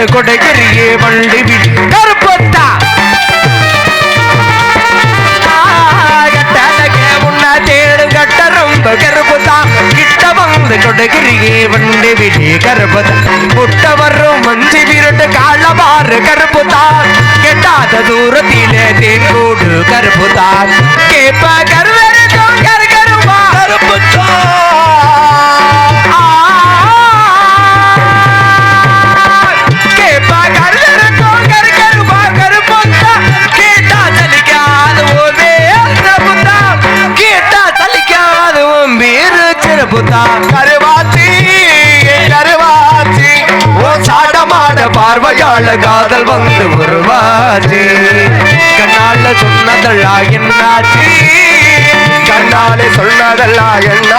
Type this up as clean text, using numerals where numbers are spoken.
வந்து கொடைகிரியே வண்டி கருப்பத்தா உன்ன தேடு கட்ட ரொம்ப கருப்புத்தா கிட்ட வந்து கொடைகிரியே வண்டி விடி கருப்பத்தா முட்ட வரும் மஞ்சி விருட்டு காலவாறு கருப்புத்தா கெட்டாத தூரத்திலே தேங்கோடு கருப்புத்தா கேப்ப கருவருக்கும் கருகருப்பா கருப்புத்தா கருவாச்சி கருவாச்சி ஓ சாடமாட பார்வையாள காதல் வந்து உருவாச்சி கண்ணால சொன்னதல்லா என்னாச்சி கண்ணாலே சொன்னதல்லா என்ன